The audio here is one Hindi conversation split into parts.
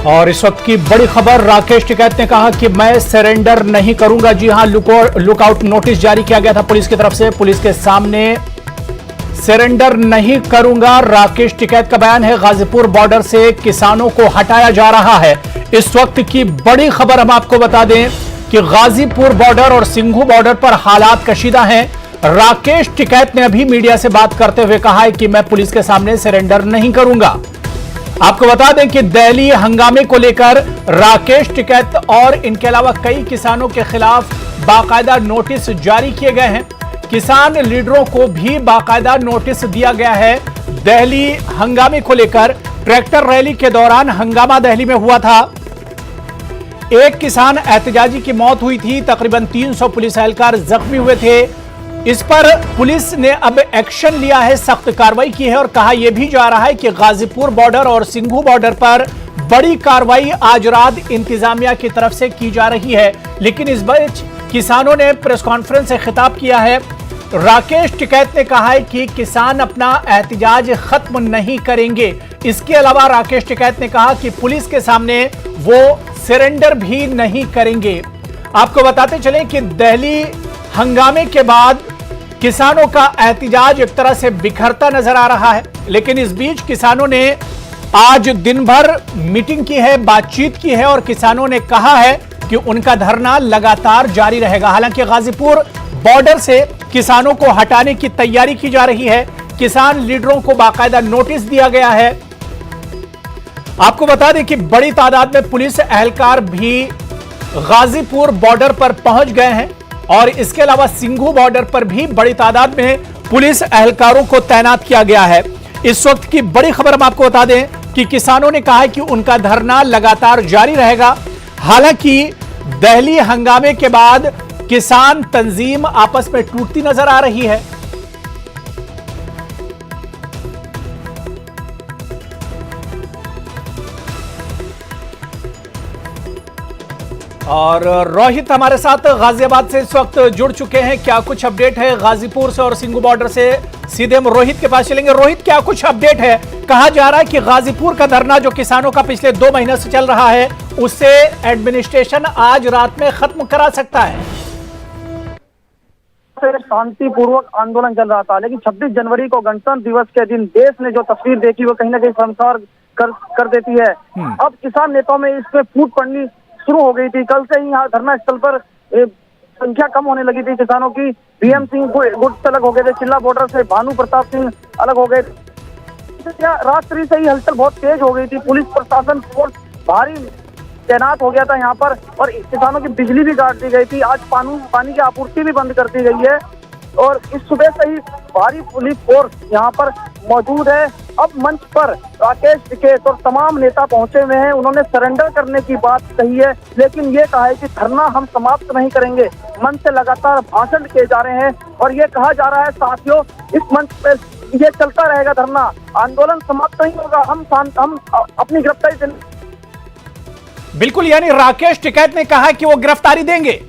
और इस वक्त की बड़ी खबर, राकेश टिकैत ने कहा कि मैं सरेंडर नहीं करूंगा। जी हां, लुकआउट नोटिस जारी किया गया था पुलिस की तरफ से। पुलिस के सामने सरेंडर नहीं करूंगा, राकेश टिकैत का बयान है। गाजीपुर बॉर्डर से किसानों को हटाया जा रहा है। इस वक्त की बड़ी खबर हम आपको बता दें कि गाजीपुर बॉर्डर और सिंघू बॉर्डर पर हालात कशीदा हैं। राकेश टिकैत ने अभी मीडिया से बात करते हुए कहा है कि मैं पुलिस के सामने सरेंडर नहीं करूंगा। आपको बता दें कि दिल्ली हंगामे को लेकर राकेश टिकैत और इनके अलावा कई किसानों के खिलाफ बाकायदा नोटिस जारी किए गए हैं। किसान लीडरों को भी बाकायदा नोटिस दिया गया है। दिल्ली हंगामे को लेकर ट्रैक्टर रैली के दौरान हंगामा दिल्ली में हुआ था। एक किसान एहतजाजी की मौत हुई थी, तकरीबन 300 पुलिस एहलकार जख्मी हुए थे। इस पर पुलिस ने अब एक्शन लिया है, सख्त कार्रवाई की है और कहा यह भी जा रहा है कि गाजीपुर बॉर्डर और सिंघू बॉर्डर पर बड़ी कार्रवाई आज रात इंतजामिया की तरफ से की जा रही है। लेकिन इस बीच किसानों ने प्रेस कॉन्फ्रेंस से खिताब किया है। राकेश टिकैत ने कहा है कि किसान अपना एहतजाज खत्म नहीं करेंगे। इसके अलावा राकेश टिकैत ने कहा कि पुलिस के सामने वो सरेंडर भी नहीं करेंगे। आपको बताते चलें कि दिल्ली हंगामे के बाद किसानों का एहतजाज एक तरह से बिखरता नजर आ रहा है। लेकिन इस बीच किसानों ने आज दिन भर मीटिंग की है, बातचीत की है और किसानों ने कहा है कि उनका धरना लगातार जारी रहेगा। हालांकि गाजीपुर बॉर्डर से किसानों को हटाने की तैयारी की जा रही है। किसान लीडरों को बाकायदा नोटिस दिया गया है। आपको बता दें कि बड़ी तादाद में पुलिस एहलकार भी गाजीपुर बॉर्डर पर पहुंच गए हैं और इसके अलावा सिंघू बॉर्डर पर भी बड़ी तादाद में पुलिस एहलकारों को तैनात किया गया है। इस वक्त की बड़ी खबर हम आपको बता दें कि किसानों ने कहा है कि उनका धरना लगातार जारी रहेगा। हालांकि दिल्ली हंगामे के बाद किसान तंजीम आपस में टूटती नजर आ रही है। और रोहित हमारे साथ गाजियाबाद से इस वक्त जुड़ चुके हैं। क्या कुछ अपडेट है गाजीपुर से और सिंघू बॉर्डर से? सीधे हम रोहित के पास चलेंगे। रोहित, क्या कुछ अपडेट है? कहा जा रहा है कि गाजीपुर का धरना जो किसानों का पिछले 2 महीने से चल रहा है उससे एडमिनिस्ट्रेशन आज रात में खत्म करा सकता है। शांतिपूर्वक आंदोलन चल रहा था, लेकिन 26 जनवरी को गणतंत्र दिवस के दिन देश ने जो तस्वीर देखी वो कहीं ना कहीं शर्मसार कर देती है। अब किसान नेताओं में इसमें फूट पड़नी शुरू हो गई थी। कल से ही यहाँ धरना स्थल पर संख्या कम होने लगी थी किसानों की। बीएम सिंह गुट अलग हो गए थे, चिल्ला बॉर्डर से भानु प्रताप सिंह अलग हो गए। रात्रि से ही हलचल बहुत तेज हो गई थी। पुलिस प्रशासन फोर्स भारी तैनात हो गया था यहाँ पर और किसानों की बिजली भी काट दी गई थी। आज पानी की आपूर्ति भी बंद कर दी गई है और इस सुबह से ही भारी पुलिस फोर्स यहाँ पर मौजूद है। अब मंच पर राकेश टिकैत और तमाम नेता पहुंचे हुए हैं। उन्होंने सरेंडर करने की बात कही है, लेकिन ये कहा है कि धरना हम समाप्त नहीं करेंगे। मंच से लगातार भाषण किए जा रहे हैं और ये कहा जा रहा है साथियों, इस मंच पर ये चलता रहेगा धरना, आंदोलन समाप्त नहीं होगा। हम अपनी गिरफ्तारी बिल्कुल, यानी राकेश टिकैत ने कहा कि वो गिरफ्तारी देंगे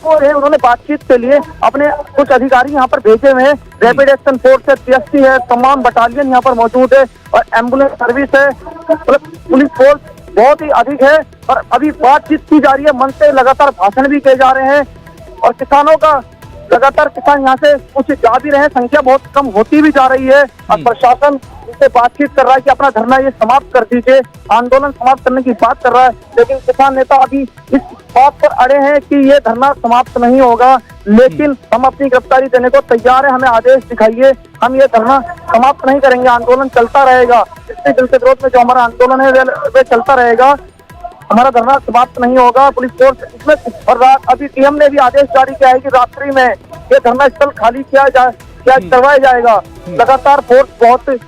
और उन्होंने बातचीत के लिए अपने कुछ अधिकारी यहाँ पर भेजे हुए हैं। रैपिड एक्शन फोर्स है, पीएसटी है, तमाम बटालियन यहाँ पर मौजूद है और एम्बुलेंस सर्विस है। पुलिस फोर्स बहुत ही अधिक है और अभी बातचीत की जा रही है। मंच से लगातार भाषण भी किए जा रहे हैं और किसानों का लगातार किसान यहाँ से कुछ जा भी रहे हैं। संख्या बहुत कम होती भी जा रही है और प्रशासन से बातचीत कर रहा है कि अपना धरना ये समाप्त कर दीजिए, आंदोलन समाप्त करने की बात कर रहा है। लेकिन किसान नेता अभी इस बात पर अड़े हैं कि ये धरना समाप्त नहीं होगा, लेकिन हम अपनी गिरफ्तारी देने को तैयार है, हमें आदेश दिखाइए, हम ये धरना समाप्त नहीं करेंगे, आंदोलन चलता रहेगा। इसके दिल के विरोध में जो हमारा आंदोलन है वे चलता रहेगा, हमारा धरना समाप्त नहीं होगा। पुलिस फोर्स इसमें और अभी टीएम ने भी आदेश जारी किया है कि रात्रि में ये धरना स्थल खाली करवाया जाएगा। लगातार फोर्स बहुत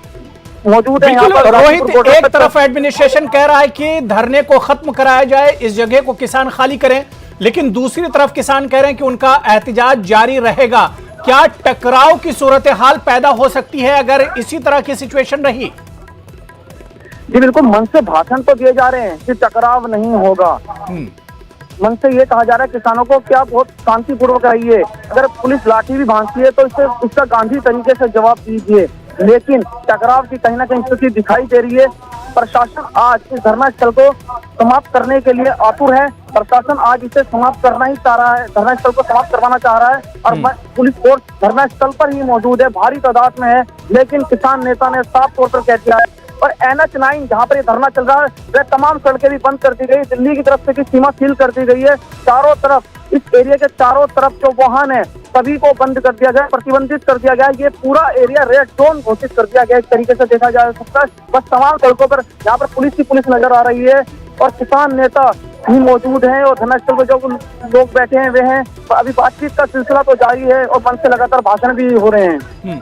मौजूद है यहाँ पर। रोहित, एक तरफ एडमिनिस्ट्रेशन कह रहा है कि धरने को खत्म कराया जाए, इस जगह को किसान खाली करें, लेकिन दूसरी तरफ किसान कह रहे हैं कि उनका एहतजाज जारी रहेगा। क्या टकराव की सूरत हाल पैदा हो सकती है अगर इसी तरह की सिचुएशन रही? जी बिल्कुल, मन से भाषण तो दिए जा रहे हैं कि टकराव नहीं होगा। मन से ये कहा जा रहा है किसानों को क्या बहुत शांतिपूर्वक रहिए, अगर पुलिस लाठी भी भांजती है तो इसका गांधी तरीके से जवाब दीजिए। लेकिन टकराव की कहीं ना कहीं स्थिति दिखाई दे रही है। प्रशासन आज इस धरना स्थल को समाप्त करने के लिए आतुर है। प्रशासन आज इसे समाप्त करना ही चाह रहा है, धरना स्थल को समाप्त करवाना चाह रहा है और पुलिस फोर्स धरना स्थल पर ही मौजूद है, भारी तादाद में है। लेकिन किसान नेता ने साफ तौर पर कह दिया है और NH9 जहां पर ये धरना चल रहा है वह तमाम सड़कें भी बंद कर दी गई, दिल्ली की तरफ से की सीमा सील कर दी गई है। चारों तरफ, इस एरिया के चारों तरफ जो वाहन है सभी को बंद कर दिया गया, प्रतिबंधित कर दिया गया। ये पूरा एरिया रेड जोन घोषित कर दिया गया, एक तरीके से देखा जा सकता है। बस तमाम सड़कों पर यहाँ पर पुलिस नजर आ रही है और किसान नेता भी मौजूद हैं और धरना स्थल पर जो लोग बैठे हैं वे हैं। अभी बातचीत का सिलसिला तो जारी है और मंच से लगातार भाषण भी हो रहे हैं।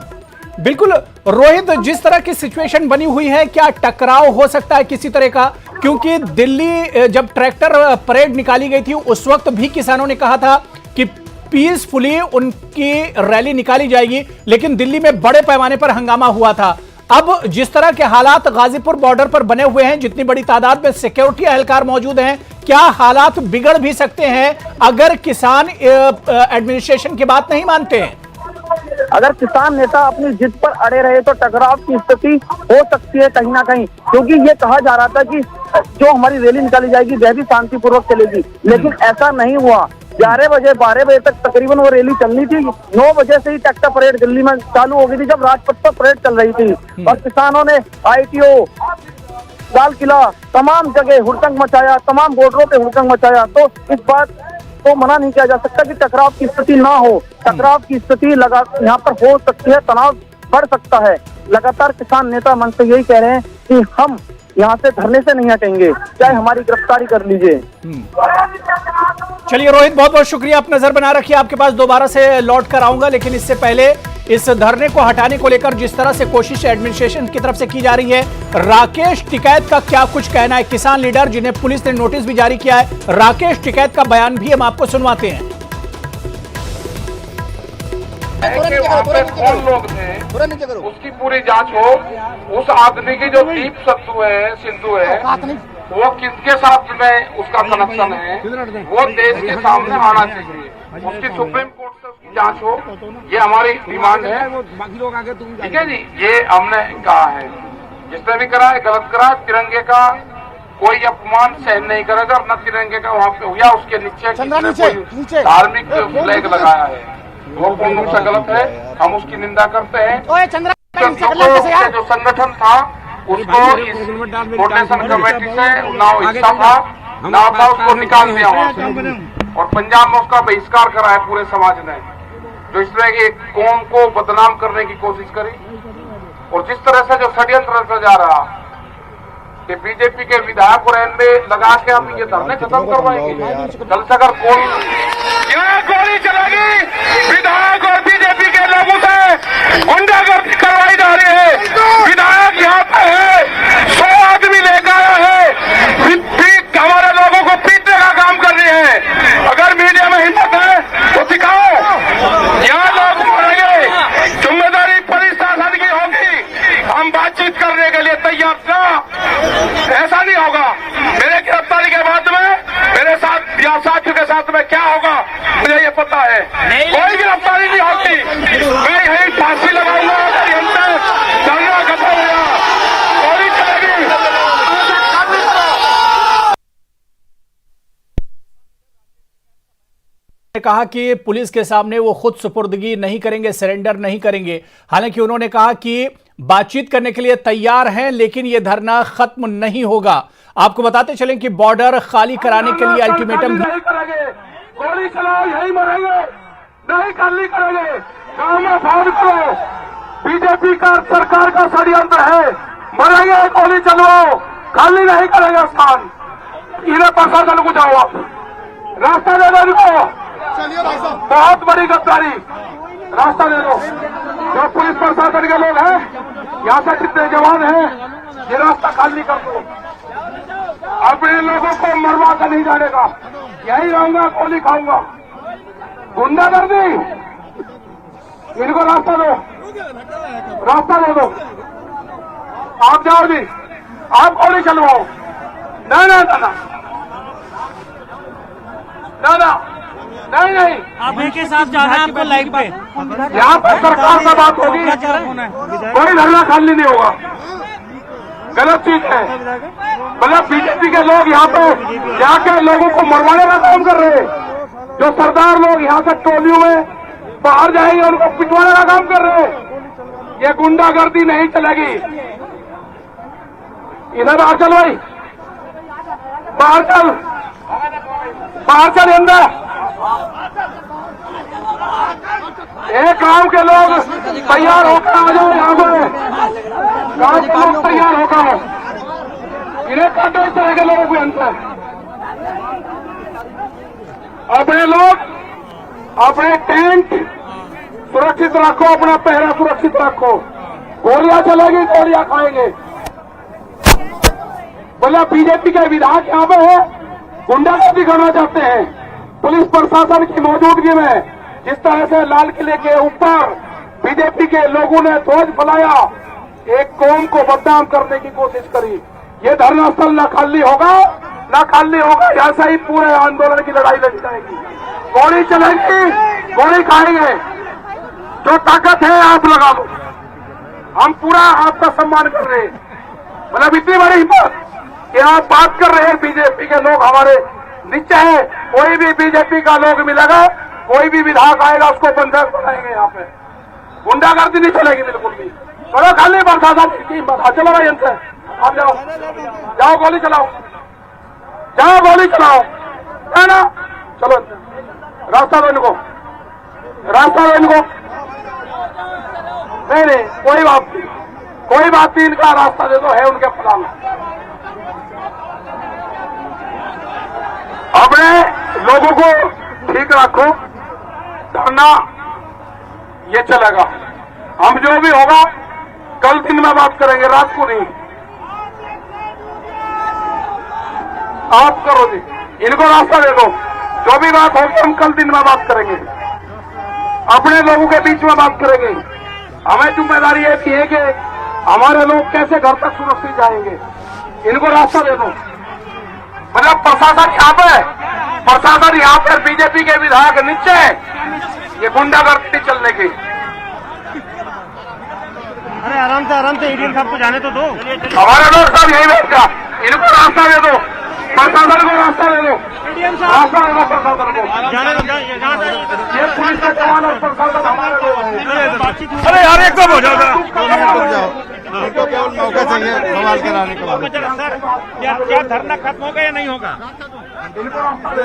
बिल्कुल रोहित, जिस तरह की सिचुएशन बनी हुई है, क्या टकराव हो सकता है किसी तरह का? क्योंकि दिल्ली जब ट्रैक्टर परेड निकाली गई थी उस वक्त भी किसानों ने कहा था कि पीसफुली उनकी रैली निकाली जाएगी, लेकिन दिल्ली में बड़े पैमाने पर हंगामा हुआ था। अब जिस तरह के हालात गाजीपुर बॉर्डर पर बने हुए हैं, जितनी बड़ी तादाद में सिक्योरिटी एहलकार मौजूद हैं, क्या हालात बिगड़ भी सकते हैं अगर किसान एडमिनिस्ट्रेशन की बात नहीं मानते हैं? अगर किसान नेता अपनी जिद पर अड़े रहे तो टकराव की स्थिति हो सकती है कहीं ना कहीं, क्योंकि ये कहा जा रहा था कि जो हमारी रैली निकाली जाएगी वह भी शांतिपूर्वक चलेगी, लेकिन ऐसा नहीं हुआ। 11 बजे 12 बजे तक तकरीबन वो रैली चलनी थी। 9 बजे से ही ट्रैक्टर परेड दिल्ली में चालू हो गई थी, जब राजपथ पर परेड चल रही थी और किसानों ने ITO, लाल किला, तमाम जगह हुड़दंग मचाया, तमाम बॉर्डरों पे हुड़दंग मचाया। तो इस बात को मना नहीं किया जा सकता कि टकराव की स्थिति ना हो। टकराव की स्थिति यहाँ पर हो सकती है, तनाव बढ़ सकता है। लगातार किसान नेता मन से यही कह रहे हैं कि हम यहाँ से धरने से नहीं हटेंगे, चाहे हमारी गिरफ्तारी कर लीजिए। चलिए रोहित, बहुत बहुत शुक्रिया, आप नजर बना रखिए, आपके पास दोबारा से लौट कर आऊंगा। लेकिन इससे पहले इस धरने को हटाने को लेकर जिस तरह से कोशिश एडमिनिस्ट्रेशन की तरफ से की जा रही है, राकेश टिकैत का क्या कुछ कहना है, किसान लीडर जिन्हें पुलिस ने नोटिस भी जारी किया है, राकेश टिकैत का बयान भी हम आपको सुनवाते हैं। कौन लोग थे उसकी पूरी जांच हो। उस आदमी की जो दीप सत्तू है, सिंधु है, वो किसके साथ में उसका कनेक्शन है, वो देश के सामने आना चाहिए। उसकी सुप्रीम कोर्ट से उसकी जांच हो, ये हमारी डिमांड है। ठीक है जी, ये हमने कहा है। जिसने भी करा है गलत करा है। तिरंगे का कोई अपमान सहन नहीं करेगा, न तिरंगे का वहाँ पे या उसके नीचे धार्मिक फ्लैग लगाया है, वो पूर्ण रूप से गलत है। हम उसकी निंदा करते हैं। जो संगठन था उसको इस कोऑर्डिनेशन कमेटी से ना हिस्सा था उसको निकाल दिया वहाँ से, और पंजाब में उसका बहिष्कार करा है पूरे समाज ने, जो इस तरह की कौम को बदनाम करने की कोशिश करी। और जिस तरह से जो षड्यंत्र रचा जा रहा कि बीजेपी के विधायक को रेलवे लगा के हम ये धरने खत्म करवाएंगे, कल से अगर गोली चलेगी विधायक और बीजेपी के लोगों से गुंडागर्दी करवाई जा रही है। विधायक यहाँ पे है, 100 आदमी लेकर आया है, हमारे लोगों को पीटने का काम कर रही है। अगर मीडिया में हिम्मत है तो दिखाओ, यहाँ लोग मरेंगे, जिम्मेदारी पुलिस शासन की होगी। हम बातचीत करने के लिए तैयार था, ऐसा नहीं होगा। मेरे गिरफ्तारी के बाद में मेरे साथ या साथियों के साथ में क्या होगा मुझे ये पता है। कोई गिरफ्तारी नहीं होती, मैं यही फांसी लगाऊंगा। धरना खत्म हुआ, गोली चलेगी। कहा कि पुलिस के सामने वो खुद सुपुर्दगी नहीं करेंगे, सरेंडर नहीं करेंगे। हालांकि उन्होंने कहा कि बातचीत करने के लिए तैयार हैं, लेकिन ये धरना खत्म नहीं होगा। आपको बताते चलें कि बॉर्डर खाली कराने के लिए अल्टीमेटम नहीं करेंगे, गोली चलाओ यही मरेंगे, नहीं खाली करेंगे। गांव में फोन करो, बीजेपी का सरकार का षड्यंत्र है, मरेंगे, गोली चलवाओ, खाली नहीं करेंगे स्थान। इन्हें प्रशासन को जाओ, आप रास्ता दे दो इनको, बहुत बड़ी गद्दारी, रास्ता दे दो। जो पुलिस प्रशासन के लोग हैं, यहाँ से जितने जवान हैं, ये रास्ता खाली कर दो। अब इन लोगों को मरवा कर नहीं जानेगा, यही रहूंगा, गोली खाऊंगा। गुंडागर्दी, इनको रास्ता दो, रास्ता दे दो। आप जाओ जी, आप गोली चलवाओ। ना ना ना ना ना ना, नहीं नहीं, आप के साथ जाना है आपको लाइव पे। यहाँ पर सरकार से बात होगी, कोई धरना खाली नहीं होगा। गलत चीज है। मतलब बीजेपी के लोग यहाँ के लोगों को मरवाने का काम कर रहे हैं। जो सरदार लोग यहाँ से टोलियों में बाहर जाएंगे उनको पिटवाने का काम कर रहे हैं। ये गुंडागर्दी नहीं चलेगी। इधर आ चल भाई, बाहर चल, बाहर चल अंदर। एक गांव के लोग तैयार होकर आ जाओ यहाँ पे। गांव के लोग तैयार होकर इन्हें काटो इस तरह के लोगों के अंदर। अपने लोग अपने टेंट सुरक्षित रखो, अपना पहरा सुरक्षित रखो। गोलियां चलेगी, गोलियां खाएंगे। बोला बीजेपी के विधायक यहाँ पे है, गुंडागर्दी करना चाहते हैं। पुलिस प्रशासन की मौजूदगी में जिस तरह से लाल किले के ऊपर बीजेपी के लोगों ने ध्वज फैलाया, एक कौम को बदनाम करने की कोशिश करी। ये धरना स्थल न खाली होगा, न खाली होगा। ऐसा ही पूरे आंदोलन की लड़ाई लड़ी जाएगी। गोली चलेगी, गोली खाएंगे। जो ताकत है आप लगा दो। हम पूरा आपका सम्मान कर रहे हैं। मतलब इतनी बड़ी हिम्मत कि आप बात कर रहे हैं। बीजेपी के लोग हमारे नीचे है। कोई भी बीजेपी का लोग मिलेगा, कोई भी विधायक आएगा, उसको बंधक बनाएंगे। यहाँ पे गुंडागर्दी नहीं चलेगी बिल्कुल भी। चलो खाली प्रशासन की हिम्मत। चलो भाई इनसे आप जाओ, जाओ गोली चलाओ, जाओ गोली चलाओ, है ना। चलो रास्ता दो इनको, रास्ता दो इनको। नहीं नहीं, कोई बात नहीं, कोई बात नहीं। इनका रास्ता दे दो, है उनके प्लान। अपने लोगों को ठीक रखो। धरना ये चलेगा। हम जो भी होगा कल दिन में बात करेंगे, रात को नहीं। आप करो जी, इनको रास्ता दे दो। जो भी बात होगी हम कल दिन में बात करेंगे, अपने लोगों के बीच में बात करेंगे। हमें जिम्मेदारी ये भी है कि हमारे लोग कैसे घर तक सुरक्षित जाएंगे। इनको रास्ता दे दो। मतलब प्रशासन यहाँ पे, प्रशासन यहाँ पर बीजेपी के विधायक नीचे, ये गुंडागर्दी चलने की। अरे आराम से एडीएम साहब को जाने तो दो। हमारे लोग सब यही बैठा। इनको रास्ता दे दो, प्रशासन को रास्ता दे दो, रास्ता दे दो प्रशासन को। जाने दो, ये पुलिस का जवान और प्रशासन हमारे लोग हैं। अरे यार एक हो जाओ, तो केवल मौका चाहिए सवाल कराने के बाद। सर क्या धरना खत्म होगा या नहीं होगा?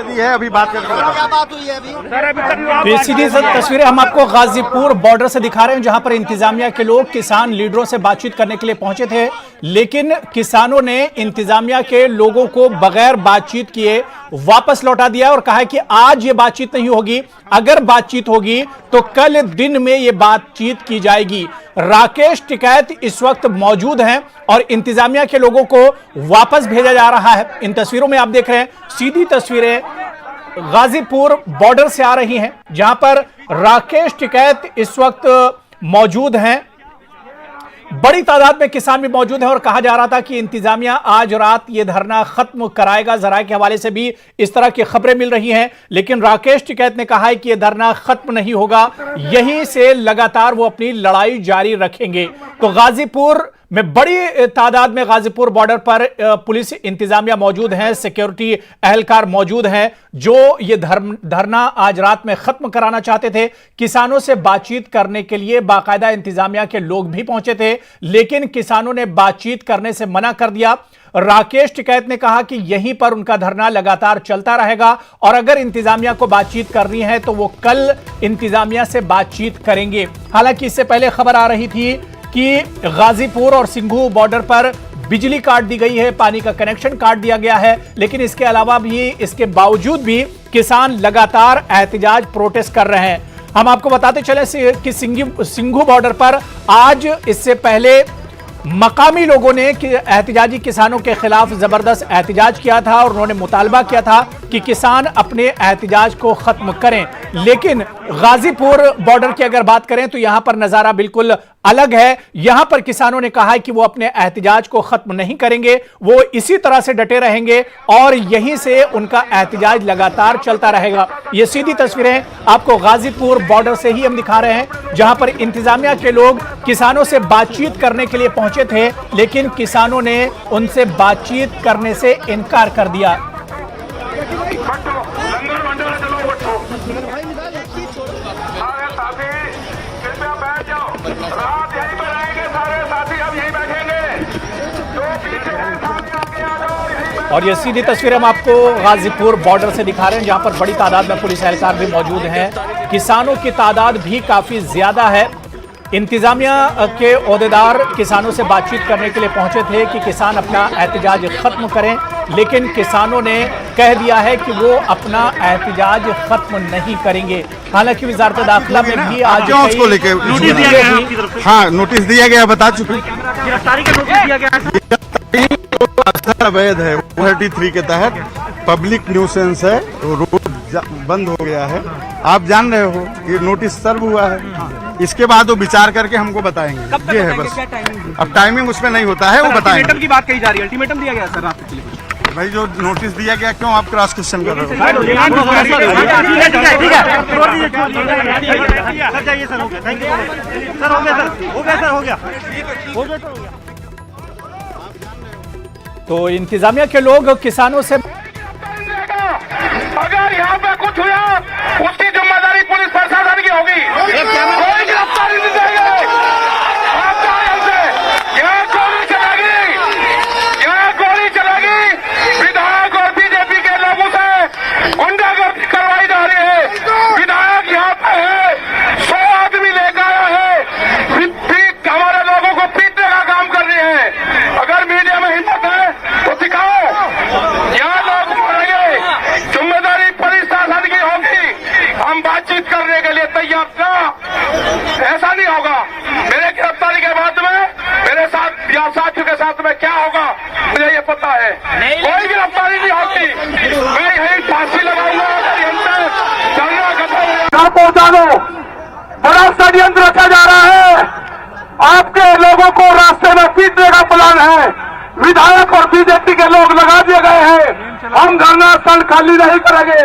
है अभी बात करके क्या बात हुई है अभी? सर अभी तक तो सीधी तस्वीरें हम आपको गाजीपुर बॉर्डर से दिखा रहे हैं, जहां पर इंतजामिया के लोग किसान लीडरों से बातचीत करने के लिए पहुंचे थे, लेकिन किसानों ने इंतजामिया के लोगों को बगैर बातचीत किए वापस लौटा दिया और कहा कि आज ये बातचीत नहीं होगी। अगर बातचीत होगी तो कल दिन में ये बातचीत की जाएगी। राकेश टिकैत इस वक्त मौजूद हैं और इंतजामिया के लोगों को वापस भेजा जा रहा है। इन तस्वीरों में आप देख रहे हैं, सीधी तस्वीरें गाजीपुर बॉर्डर से आ रही हैं, जहां पर राकेश टिकैत इस वक्त मौजूद हैं। बड़ी तादाद में किसान भी मौजूद हैं और कहा जा रहा था कि इंतजामिया आज रात ये धरना खत्म कराएगा। जराये के हवाले से भी इस तरह की खबरें मिल रही हैं, लेकिन राकेश टिकैत ने कहा है कि यह धरना खत्म नहीं होगा, यहीं से लगातार वो अपनी लड़ाई जारी रखेंगे। तो गाजीपुर में बड़ी तादाद में गाजीपुर बॉर्डर पर पुलिस इंतजामिया मौजूद हैं, सिक्योरिटी एहलकार मौजूद हैं, जो ये धरना आज रात में खत्म कराना चाहते थे। किसानों से बातचीत करने के लिए बाकायदा इंतजामिया के लोग भी पहुंचे थे, लेकिन किसानों ने बातचीत करने से मना कर दिया। राकेश टिकैत ने कहा कि यहीं पर उनका धरना लगातार चलता रहेगा और अगर इंतजामिया को बातचीत करनी है तो वो कल इंतजामिया से बातचीत करेंगे। हालांकि इससे पहले खबर आ रही थी कि गाजीपुर और सिंघू बॉर्डर पर बिजली काट दी गई है, पानी का कनेक्शन काट दिया गया है, लेकिन इसके अलावा भी, इसके बावजूद भी किसान लगातार एहतजाज प्रोटेस्ट कर रहे हैं। हम आपको बताते चले कि सिंघू बॉर्डर पर आज इससे पहले मकामी लोगों ने एहतजाजी किसानों के खिलाफ जबरदस्त एहतजाज किया था और उन्होंने मुतालबा किया था कि किसान अपने एहतिजाज को खत्म करें, लेकिन गाजीपुर बॉर्डर की अगर बात करें तो यहां पर नजारा बिल्कुल अलग है। यहां पर किसानों ने कहा है कि वो अपने एहतिजाज को खत्म नहीं करेंगे, वो इसी तरह से डटे रहेंगे और यहीं से उनका एहतिजाज लगातार चलता रहेगा। ये सीधी तस्वीरें आपको गाजीपुर बॉर्डर से ही हम दिखा रहे हैं, जहां पर इंतजामिया के लोग किसानों से बातचीत करने के लिए पहुंचे थे, लेकिन किसानों ने उनसे बातचीत करने से इनकार कर दिया। रात यहीं पर रहेंगे, सारे साथी अब यहीं बैठेंगे, जो पीछे हैं साथी आगे आ जाओ। और ये सीधी तस्वीर हम आपको गाजीपुर बॉर्डर से दिखा रहे हैं, जहां पर बड़ी तादाद में पुलिस एहलकार भी मौजूद हैं। किसानों की तादाद भी काफी ज्यादा है। इंतजामिया के ओहदेदार किसानों से बातचीत करने के लिए पहुंचे थे कि किसान अपना एहतिजाज खत्म करें, लेकिन किसानों ने कह दिया है कि वो अपना एहतिजाज खत्म नहीं करेंगे। हालांकि वजारत दाखिला में भी आज क्यों उसको लेके नोटिस दिया गया है आपकी तरफ से? हाँ, नोटिस दिया गया, बता चुके। गिरफ्तारी का नोटिस दिया गया है। अक्सर अवैध है 33 के तहत, पब्लिक न्यूसेंस है, रोड बंद हो गया है। आप जान रहे हो कि नोटिस सर्व हुआ है, इसके बाद वो विचार करके हमको बताएंगे। ये है बस, अब टाइमिंग उसमें नहीं होता है, वो बताएंगे। अल्टीमेटम की बात कही जा रही है, अल्टीमेटम दिया गया सर रात के लिए। भाई जो नोटिस दिया गया, क्यों आप क्रॉस क्वेश्चन कर रहे हो? सर जाइए सर, हो गया, थैंक यू सर, हो गया सर, हो गया सर, हो गया, हो गया सर, हो गया। तो इंतजामिया के लोग किसानों से अगर यहाँ पे कुछ हुआ उसकी जिम्मेदारी पुलिस प्रशासन की होगी। कोई गिरफ्तारी नहीं देंगे। आप जाओ यहाँ से। यहाँ गोली चलेगी, यहाँ गोली चलेगी। विधायक और बीजेपी के लोगों से गुंडागर्दी करवाई जा रही है। विधायक यहाँ पे है, 100 आदमी लेकर आया है, हमारे लोगों को पीटने का काम कर रही है। अगर मीडिया में हिम्मत है तो दिखाओ, यहाँ लोग मरेंगे, जिम्मेदारी पुलिस शासन की होगी। हम बातचीत करने के लिए तैयार था, ऐसा नहीं होगा। मेरे गिरफ्तारी के बाद में मेरे साथ या साथियों के साथ में क्या होगा मुझे ये पता है। कोई गिरफ्तारी नहीं होगी, मैं यही फांसी लगाऊंगा। अगर हमसे धरना खत्म पहुंचा दो, बड़ा षड्यंत्र रचा जा रहा है। आपके लोगों को रास्ते में पीटने का प्लान है। विधायक और बीजेपी के लोग लगा दिए गए हैं। हम धरना स्थल खाली नहीं करेंगे,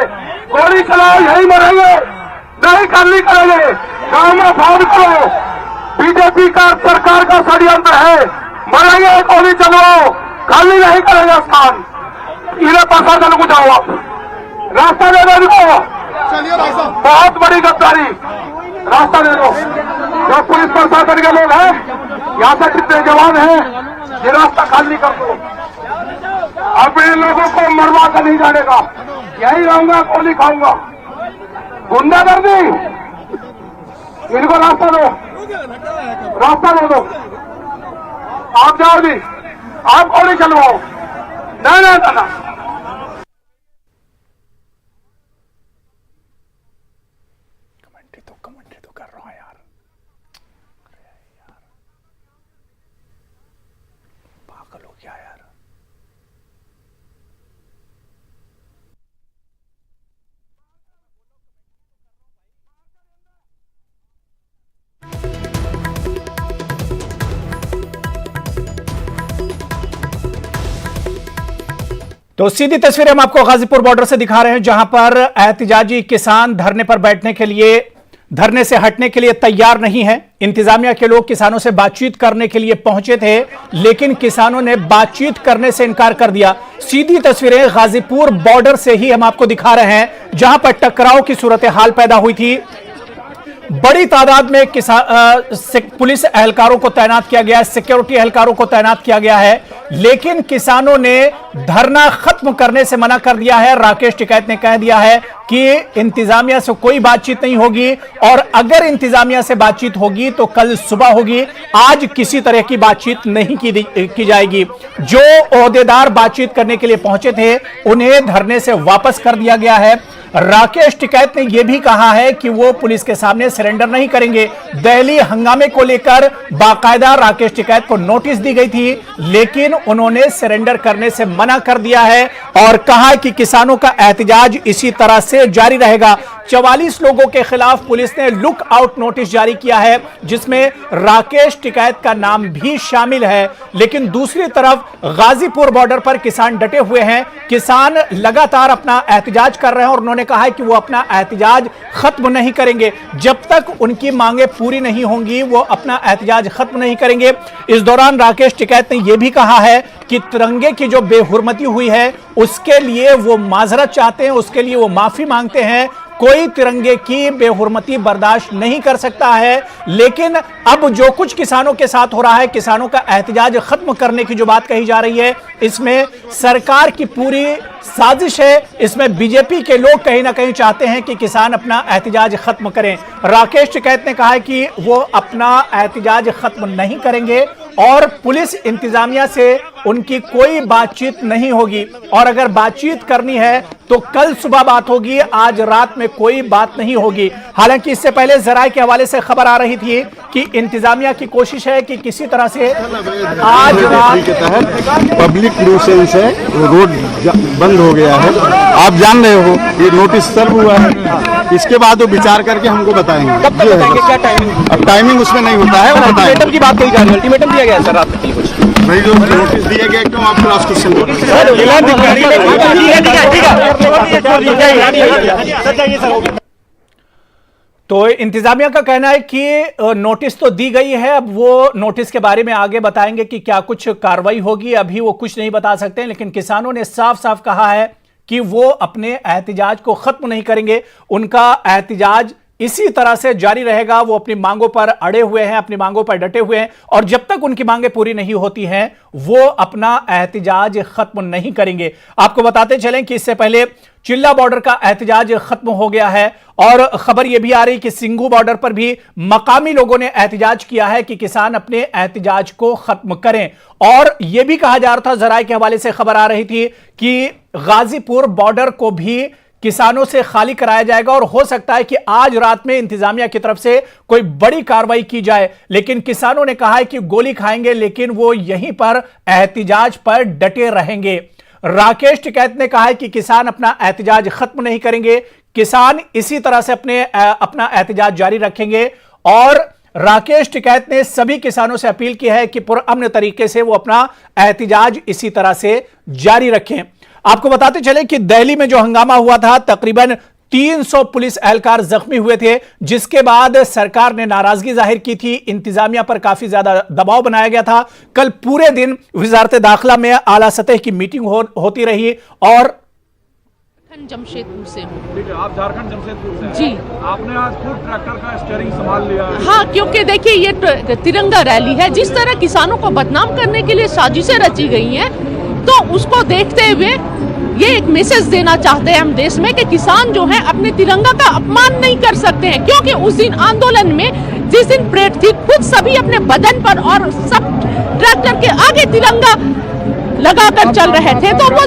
गोली चलाओ यही मरेंगे, नहीं खाली करेंगे। गांव में फोन करो, बीजेपी का सरकार का षड्यंत्र है, मरेंगे, गोली चलाओ, खाली नहीं करेंगे स्थान। इन्हें प्रशासन को जाओ, आप रास्ता दे दो इनको। बहुत बड़ी गद्दारी, रास्ता दे दो। जो पुलिस प्रशासन के लोग हैं, यहाँ से कितने जवान हैं, ये रास्ता खाली कर दो। अपने लोगों को मरवा कर नहीं जाने का, यही रहूंगा, गोली खाऊंगा। गुंडागर्दी, इनको रास्ता दो, रास्ता दे दो। आप जाओ जी, आप गोली चलवाओ। ना कमेंट्री तो कर रहा है यार, पागल हो गया यार। तो सीधी तस्वीर हम आपको गाजीपुर बॉर्डर से दिखा रहे हैं, जहां पर एहतिजाजी किसान धरने पर बैठने के लिए, धरने से हटने के लिए तैयार नहीं है। इंतजामिया के लोग किसानों से बातचीत करने के लिए पहुंचे थे, लेकिन किसानों ने बातचीत करने से इनकार कर दिया। सीधी तस्वीरें गाजीपुर बॉर्डर से ही हम आपको दिखा रहे हैं, जहां पर टकराव की सूरत हाल पैदा हुई थी। बड़ी तादाद में पुलिस एहलकारों को तैनात किया गया है, सिक्योरिटी एहलकारों को तैनात किया गया है, लेकिन किसानों ने धरना खत्म करने से मना कर दिया है। राकेश टिकैत ने कह दिया है कि इंतजामिया से कोई बातचीत नहीं होगी, और अगर इंतजामिया से बातचीत होगी तो कल सुबह होगी, आज किसी तरह की बातचीत नहीं की जाएगी। जो ओहदेदार बातचीत करने के लिए पहुंचे थे, उन्हें धरने से वापस कर दिया गया है। राकेश टिकैत ने यह भी कहा है कि वो पुलिस के सामने सरेंडर नहीं करेंगे। दिल्ली हंगामे को लेकर बाकायदा राकेश टिकैत को नोटिस दी गई थी, लेकिन उन्होंने सरेंडर करने से मना कर दिया है और कहा कि किसानों का एहतजाज इसी तरह से जारी रहेगा। 44 लोगों के खिलाफ पुलिस ने लुक आउट नोटिस जारी किया है, जिसमें राकेश टिकैत का नाम भी शामिल है। लेकिन दूसरी तरफ गाजीपुर बॉर्डर पर किसान डटे हुए हैं। किसान लगातार अपना एहतजाज कर रहे हैं और उन्होंने कहा है कि वो अपना एहतजाज खत्म नहीं करेंगे जब तक उनकी मांगे पूरी नहीं होंगी, वो अपना एहतजाज खत्म नहीं करेंगे। इस दौरान राकेश टिकैत ने यह भी कहा है कि तिरंगे की जो बेहुरमती हुई है उसके लिए वो माजरत चाहते हैं, उसके लिए वो माफी मांगते हैं। कोई तिरंगे की बेहुरमती बर्दाश्त नहीं कर सकता है। लेकिन अब जो कुछ किसानों के साथ हो रहा है, किसानों का एहतजाज खत्म करने की जो बात कही जा रही है, इसमें सरकार की पूरी साजिश है। इसमें बीजेपी के लोग कहीं ना कहीं चाहते हैं कि किसान अपना एहतजाज खत्म करें। राकेश टिकैत ने कहा है कि वो अपना एहतजाज खत्म नहीं करेंगे और पुलिस इंतजामिया से उनकी कोई बातचीत नहीं होगी, और अगर बातचीत करनी है तो कल सुबह बात होगी, आज रात में कोई बात नहीं होगी। हालांकि इससे पहले जराये के हवाले से खबर आ रही थी कि इंतजामिया की कोशिश है कि किसी तरह से आज रात के तहत पब्लिक न्यूसेंस है, रोड बंद हो गया है। आप जान रहे हो ये नोटिस सर्व हुआ है, इसके बाद वो विचार करके हमको बताएंगे। कब तक बताएंगे, क्या टाइमिंग? अब टाइमिंग उसमें नहीं होता है, वो बताएंगे। अल्टीमेटम की बात कही जा रही है, अल्टीमेटम दिया गया है सर रात के लिए कुछ? भाई जो नोटिस दिए गए क्यों आप क्रॉस क्वेश्चन कर तो इंतजामिया का कहना है कि नोटिस तो दी गई है, अब वो नोटिस के बारे में आगे बताएंगे कि क्या कुछ कार्रवाई होगी। अभी वो कुछ नहीं बता सकते, लेकिन किसानों ने साफ साफ कहा है कि वो अपने एहतजाज को खत्म नहीं करेंगे। उनका एहतजाज इसी तरह से जारी रहेगा। वो अपनी मांगों पर अड़े हुए हैं, अपनी मांगों पर डटे हुए हैं, और जब तक उनकी मांगें पूरी नहीं होती हैं वो अपना एहतजाज खत्म नहीं करेंगे। आपको बताते चलें कि इससे पहले चिल्ला बॉर्डर का एहतजाज खत्म हो गया है, और खबर यह भी आ रही कि सिंगू बॉर्डर पर भी मकामी लोगों ने एहतजाज किया है कि किसान अपने एहतजाज को खत्म करें। और यह भी कहा जा रहा था, जराये के हवाले से खबर आ रही थी कि गाजीपुर बॉर्डर को भी किसानों से खाली कराया जाएगा, और हो सकता है कि आज रात में इंतजामिया की तरफ से कोई बड़ी कार्रवाई की जाए। लेकिन किसानों ने कहा है कि गोली खाएंगे, लेकिन वो यहीं पर एहतजाज पर डटे रहेंगे। राकेश टिकैत ने कहा है कि किसान अपना एहतजाज खत्म नहीं करेंगे, किसान इसी तरह से अपना एहतजाज जारी रखेंगे। और राकेश टिकैत ने सभी किसानों से अपील की है कि पुरअमन तरीके से वो अपना एहतजाज इसी तरह से जारी रखें। आपको बताते चले कि दिल्ली में जो हंगामा हुआ था, तकरीबन 300 पुलिस एहलकार जख्मी हुए थे, जिसके बाद सरकार ने नाराजगी जाहिर की थी। इंतजामिया पर काफी ज्यादा दबाव बनाया गया था। कल पूरे दिन वजारत दाखिला में आला सतह की मीटिंग होती रही। और जमशेदपुर से हूँ। ठीक है, आप झारखंड जमशेदपुर से हैं। जी, आपने आज खुद ट्रैक्टर का स्टीयरिंग संभाल लिया है। हाँ, क्योंकि देखिए ये तिरंगा रैली है, जिस तरह किसानों को बदनाम करने के लिए साजिशें रची गई हैं, तो उसको देखते हुए ये एक मैसेज देना चाहते हैं हम देश में कि किसान जो है अपने तिरंगा का अपमान नहीं कर सकते हैं। क्योंकि उस दिन आंदोलन में जिस दिन परेड थी, खुद सभी अपने बदन पर और सब ट्रैक्टर के आगे तिरंगा लगाकर चल रहे थे, तो वो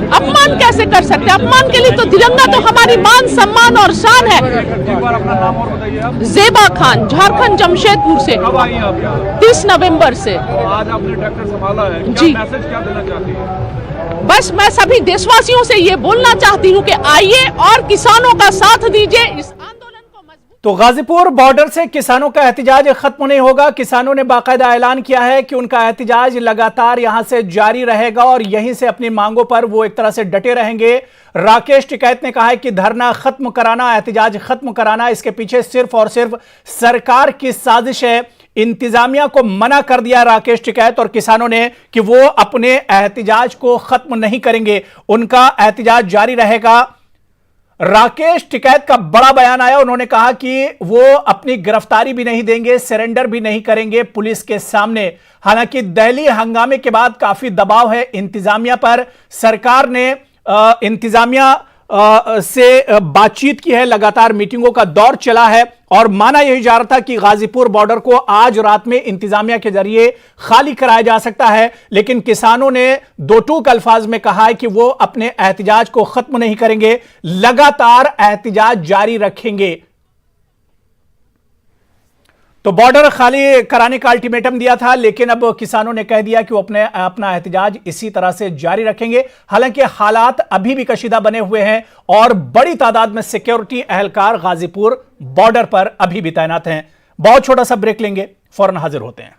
अपमान कैसे कर सकते हैं? अपमान के लिए तो तिरंगा तो हमारी मान सम्मान और शान है। एक बार अपना नाम और बताइए आप। जेबा खान, झारखंड जमशेदपुर से। कब आई हैं आप यहाँ? 30 नवंबर से। तो आज आपने ट्रैक्टर संभाला है, क्या जी। मैसेज क्या देना चाहती है? बस मैं सभी देशवासियों से ये बोलना चाहती हूँ कि आइए और किसानों का साथ दीजिए, इस आंदोलन को मजबूत। तो गाजीपुर बॉर्डर से किसानों का एहतजाज खत्म नहीं होगा। किसानों ने बाकायदा ऐलान किया है कि उनका एहतजाज लगातार यहां से जारी रहेगा और यहीं से अपनी मांगों पर वो एक तरह से डटे रहेंगे। राकेश टिकैत ने कहा है कि धरना खत्म कराना, एहतजाज खत्म कराना, इसके पीछे सिर्फ और सिर्फ सरकार की साजिश है। इंतजामिया को मना कर दिया राकेश टिकैत और किसानों ने कि वो अपने एहतजाज को खत्म नहीं करेंगे, उनका एहतजाज जारी रहेगा। राकेश टिकैत का बड़ा बयान आया, उन्होंने कहा कि वो अपनी गिरफ्तारी भी नहीं देंगे, सरेंडर भी नहीं करेंगे पुलिस के सामने। हालांकि दिल्ली हंगामे के बाद काफी दबाव है इंतजामिया पर। सरकार ने इंतजामिया से बातचीत की है, लगातार मीटिंगों का दौर चला है और माना यही जा रहा था कि गाजीपुर बॉर्डर को आज रात में इंतजामिया के जरिए खाली कराया जा सकता है, लेकिन किसानों ने दो टूक अल्फाज में कहा है कि वो अपने एहतजाज को खत्म नहीं करेंगे, लगातार एहतजाज जारी रखेंगे। तो बॉर्डर खाली कराने का अल्टीमेटम दिया था, लेकिन अब किसानों ने कह दिया कि वो अपना एहतजाज इसी तरह से जारी रखेंगे। हालांकि हालात अभी भी कशीदा बने हुए हैं और बड़ी तादाद में सिक्योरिटी एहलकार गाजीपुर बॉर्डर पर अभी भी तैनात हैं। बहुत छोटा सा ब्रेक लेंगे, फौरन हाजिर होते हैं।